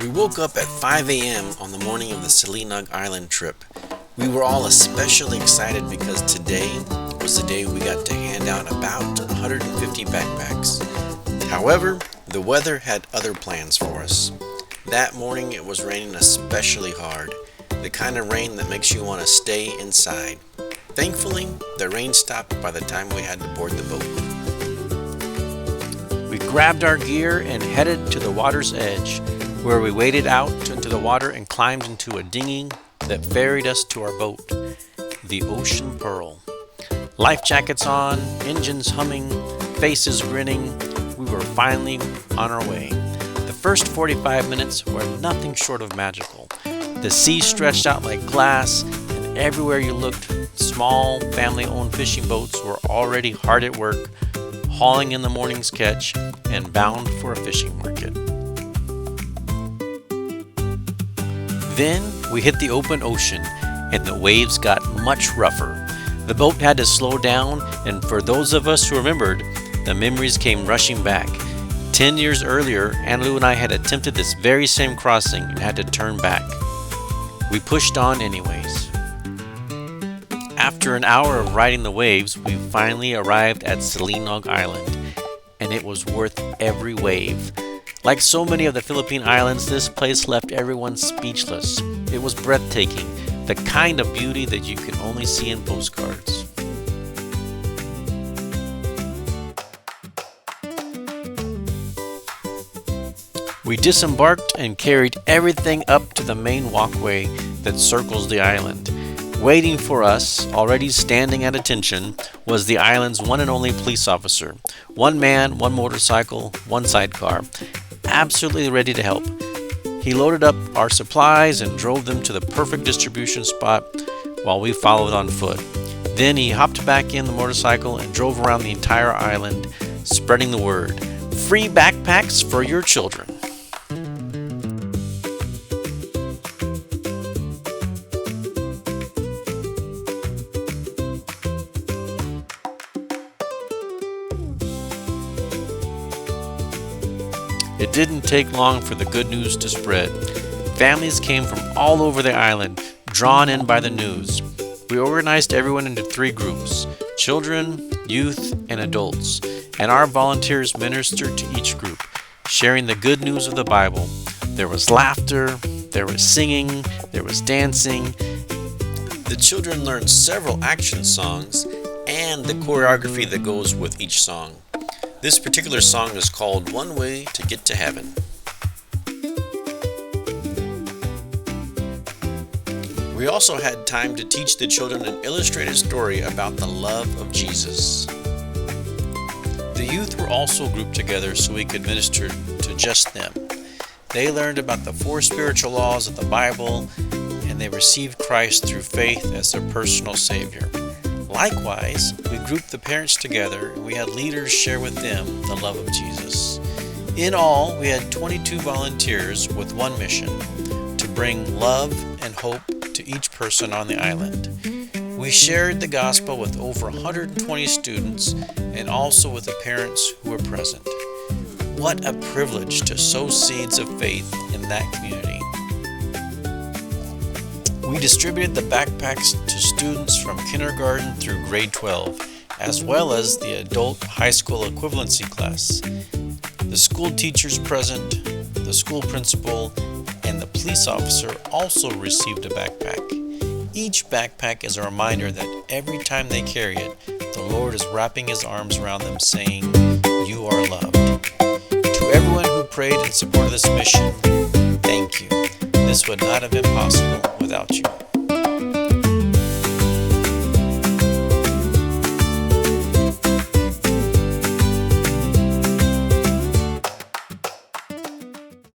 We woke up at 5 a.m. on the morning of the Selinog Island trip. We were all especially excited because today was the day we got to hand out about 150 backpacks. However, the weather had other plans for us. That morning it was raining especially hard, the kind of rain that makes you want to stay inside. Thankfully, the rain stopped by the time we had to board the boat. We grabbed our gear and headed to the water's edge, where we waded out into the water and climbed into a dinghy that ferried us to our boat, the Ocean Pearl. Life jackets on, engines humming, faces grinning, we were finally on our way. The first 45 minutes were nothing short of magical. The sea stretched out like glass, and everywhere you looked, small family-owned fishing boats were already hard at work, hauling in the morning's catch and bound for a fishing market. Then we hit the open ocean, and the waves got much rougher. The boat had to slow down, and for those of us who remembered, the memories came rushing back. 10 years earlier, Ann-Lou and I had attempted this very same crossing and had to turn back. We pushed on anyways. After an hour of riding the waves, we finally arrived at Selinog Island, and it was worth every wave. Like so many of the Philippine islands, this place left everyone speechless. It was breathtaking, the kind of beauty that you can only see in postcards. We disembarked and carried everything up to the main walkway that circles the island. Waiting for us, already standing at attention, was the island's one and only police officer. One man, one motorcycle, one sidecar. Absolutely ready to help. He loaded up our supplies and drove them to the perfect distribution spot while we followed on foot. Then he hopped back in the motorcycle and drove around the entire island, spreading the word. Free backpacks for your children. It didn't take long for the good news to spread. Families came from all over the island, drawn in by the news. We organized everyone into 3 groups: children, youth, and adults, and our volunteers ministered to each group, sharing the good news of the Bible. There was laughter, there was singing, there was dancing. The children learned several action songs and the choreography that goes with each song. This particular song is called One Way to Get to Heaven. We also had time to teach the children an illustrated story about the love of Jesus. The youth were also grouped together so we could minister to just them. They learned about the 4 spiritual laws of the Bible, and they received Christ through faith as their personal Savior. Likewise, we grouped the parents together and we had leaders share with them the love of Jesus. In all, we had 22 volunteers with one mission: to bring love and hope to each person on the island. We shared the gospel with over 120 students and also with the parents who were present. What a privilege to sow seeds of faith in that community. We distributed the backpacks to students from kindergarten through grade 12, as well as the adult high school equivalency class. The school teachers present, the school principal, and the police officer also received a backpack. Each backpack is a reminder that every time they carry it, the Lord is wrapping His arms around them saying, "You are loved." To everyone who prayed and supported this mission, thank you. This would not have been possible without you.